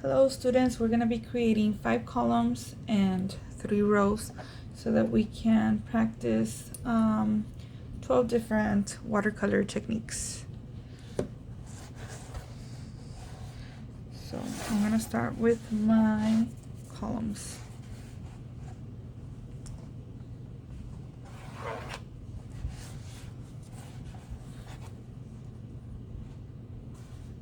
Hello students, we're going to be creating 5 columns and 3 rows so that we can practice 12 different watercolor techniques. So I'm going to start with my columns.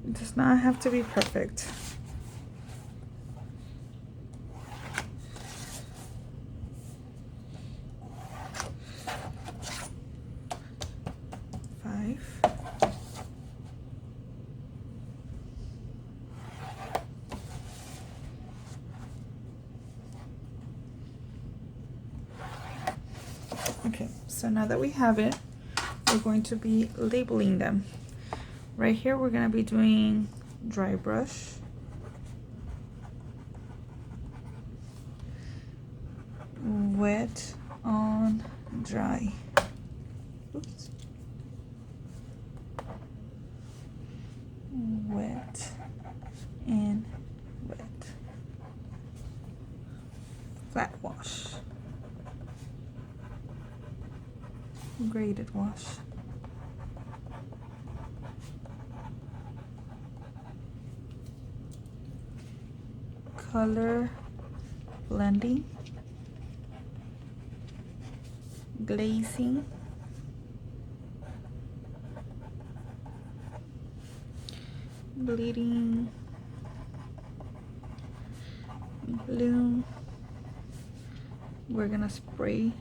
It does not have to be perfect. Okay, so now that we have it, we're going to be labeling them. Right here, we're going to be doing dry brush, wet on dry. Oops. Wet and wet. Flat wash. Graded wash. Color blending. Glazing. Bleeding. Bloom. We're gonna spray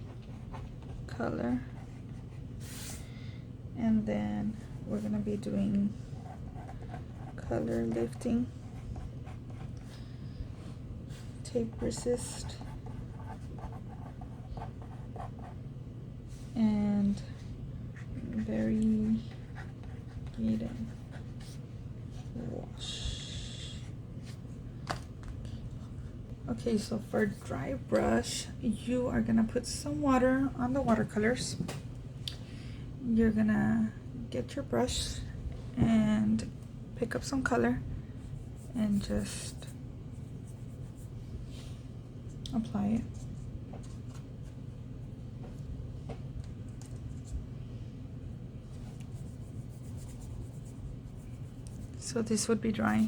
color. And then we're gonna be doing color lifting, tape resist, and variegated wash. Okay, so for dry brush, you are gonna put some water on the watercolors. You're gonna get your brush and pick up some color and just apply it. So this would be dry.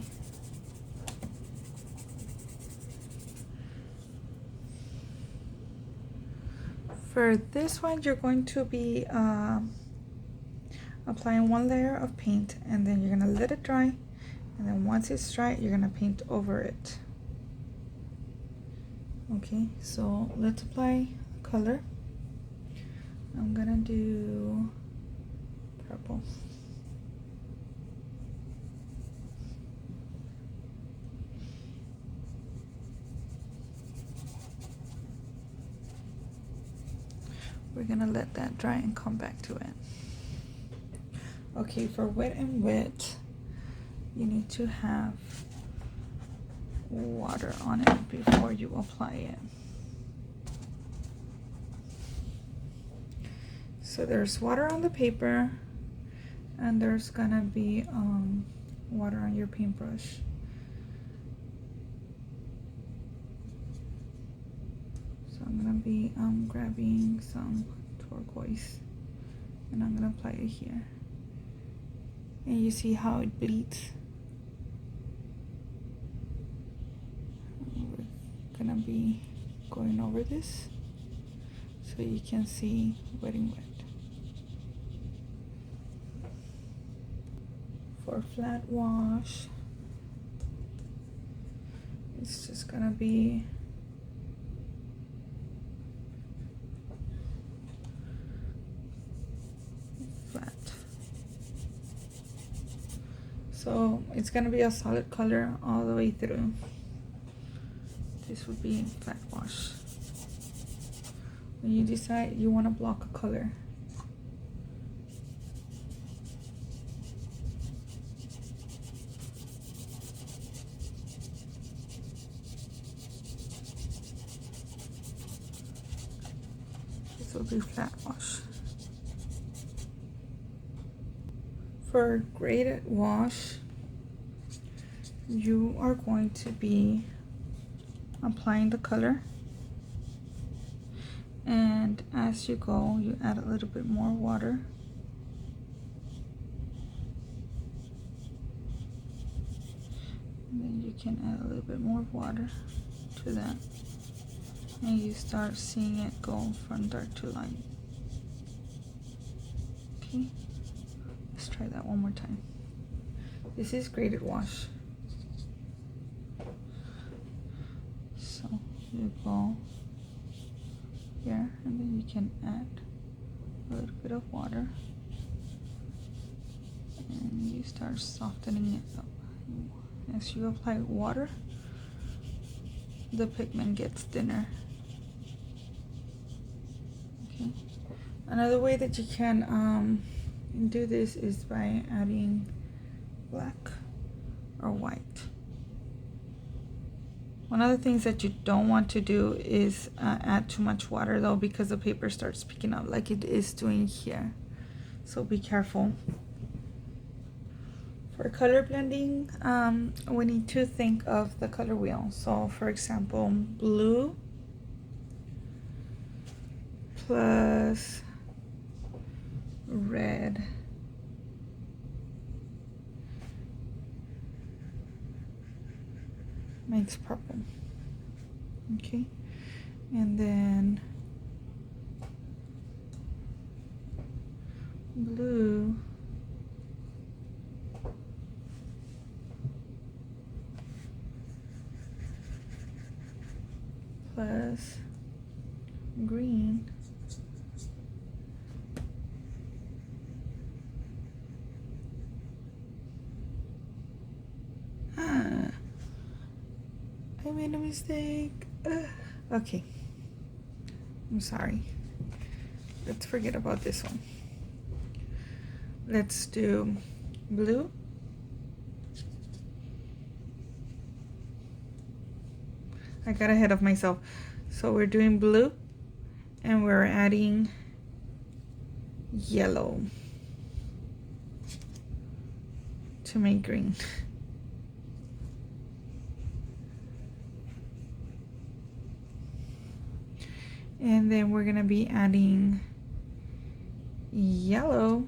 For this one, you're going to be applying one layer of paint, and then you're gonna let it dry, and then once it's dry, you're gonna paint over it. Okay, so let's apply color. I'm gonna do purple. We're gonna let that dry and come back to it. Okay, for wet and wet, you need to have water on it before you apply it. So there's water on the paper, and there's gonna be water on your paintbrush. So I'm gonna be grabbing some turquoise, and I'm gonna apply it here. And you see how it bleeds. We're gonna be going over this so you can see wet and wet. For flat wash, it's just gonna be flat. So it's gonna be a solid color all the way through. This would be flat wash. When you decide you want to block a color, this will be flat wash. For graded wash, you are going to be applying the color, and as you go you add a little bit more water. And then you can add a little bit more water to that, and you start seeing it go from dark to light. Okay, let's try that one more time. This is graded wash. So you go here, and then you can add a little bit of water, and you start softening it up. As you apply water, the pigment gets thinner. Okay. Another way that you can do this is by adding black or white. One of the things that you don't want to do is add too much water though, because the paper starts picking up like it is doing here. So be careful. For color blending, we need to think of the color wheel. So for example, blue plus red makes purple. Okay, and then blue plus green I made a mistake. Okay, I'm sorry. Let's forget about this one. Let's do blue I got ahead of myself. So we're doing blue and we're adding yellow to make green. And then we're gonna be adding yellow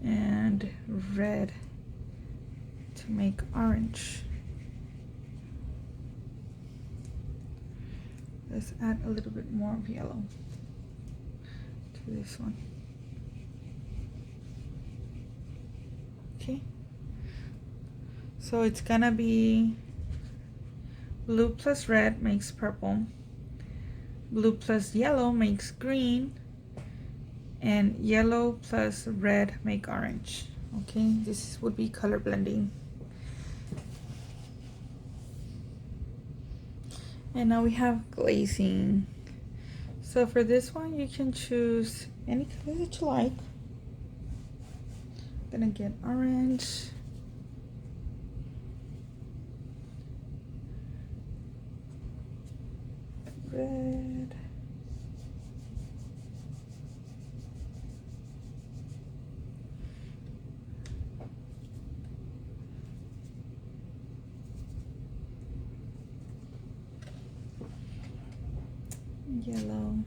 and red to make orange. Let's add a little bit more of yellow to this one. Okay, so it's gonna be blue plus red makes purple, blue plus yellow makes green, and yellow plus red make orange. Okay, this would be color blending. And now we have glazing. So for this one, you can choose any color that you like. I'm gonna get orange, red, yellow,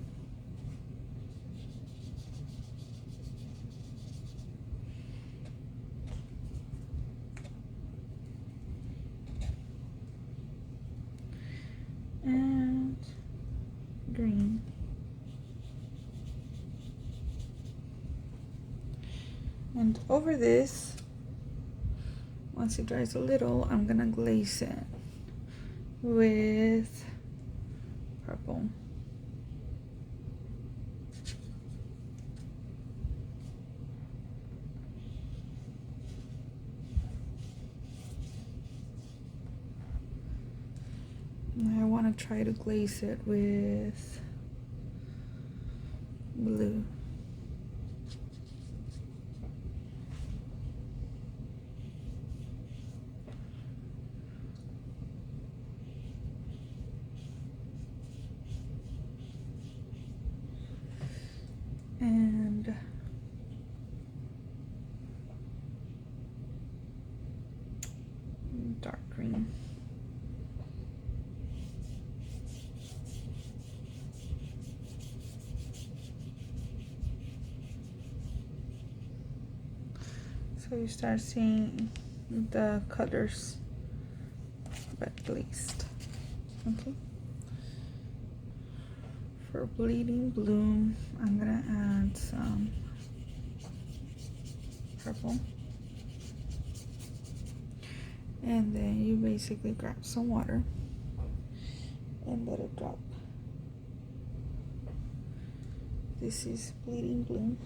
and green. And over this, once it dries a little, I'm gonna glaze it with purple. I want to try to glaze it with blue. And dark green. So you start seeing the colors red glazed. Okay. For Bleeding Bloom, I'm gonna add some purple. And then you basically grab some water and let it drop. This is Bleeding Bloom.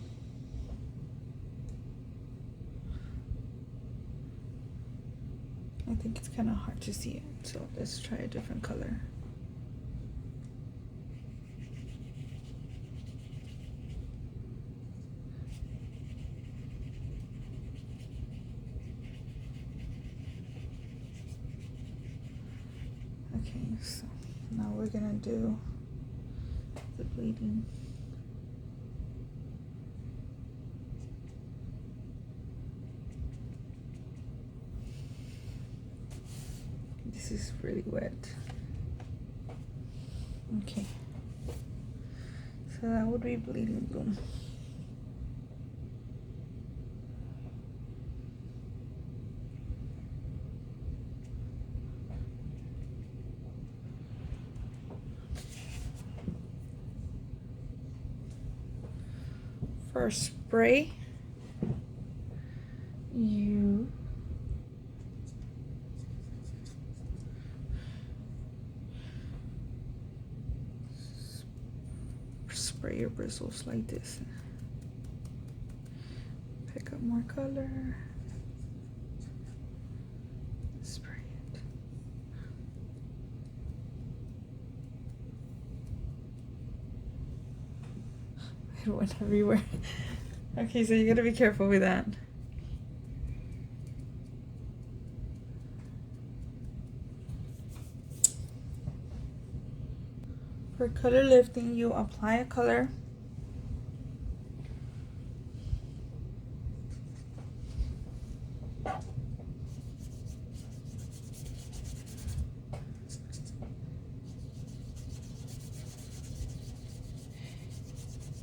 I think it's kind of hard to see it, so let's try a different color. Okay, so now we're gonna do the bleeding. This is really wet. Okay, so that would be Bleeding Bloom. For spray, you spray your bristles like this. Pick up more color. Spray it. It went everywhere. Okay, so you gotta be careful with that. For color lifting, you apply a color.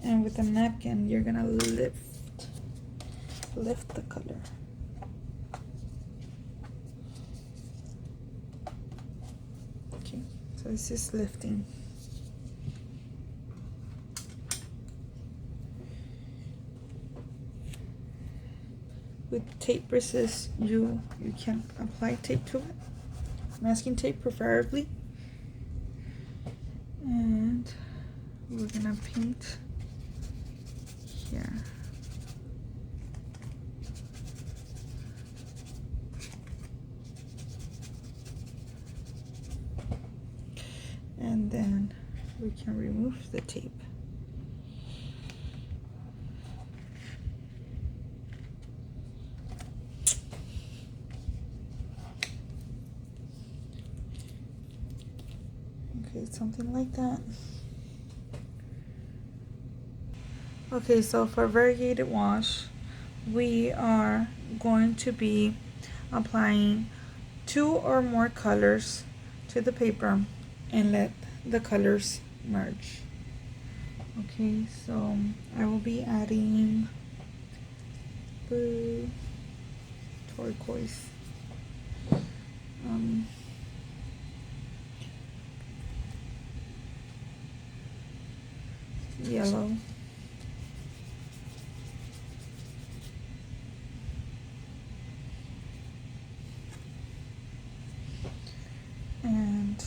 And with a napkin, you're gonna lift the color. Okay, so this is lifting. With tape brushes, you can apply tape to it, masking tape preferably. And we're gonna paint here. And then we can remove the tape. Okay, something like that. Okay, so for variegated wash, we are going to be applying 2 or more colors to the paper and let the colors merge. Okay, so I will be adding blue, turquoise, yellow, and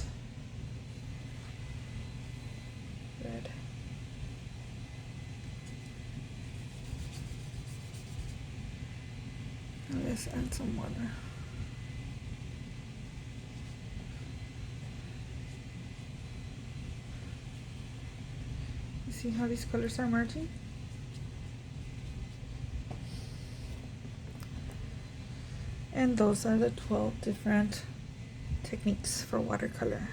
red. Now let's add some water. You see how these colors are merging? And those are the 12 different techniques for watercolor.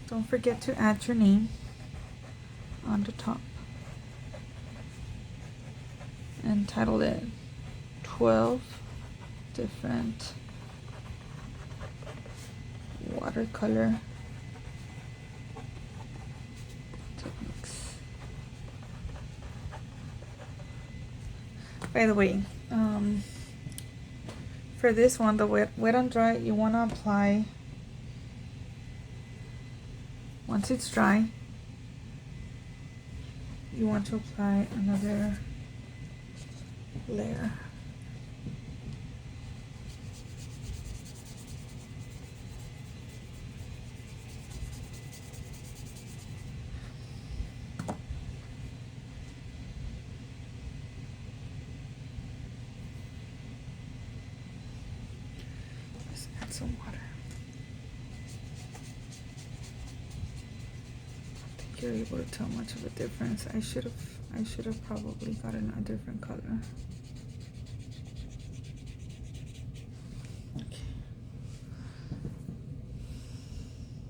Don't forget to add your name on the top and title it 12 different watercolor techniques. By the way, for this one, the wet and dry, you want to apply, once it's dry, you want to apply another layer. Let's add some water. I think you're able to tell much of a difference. I should have probably gotten a different color.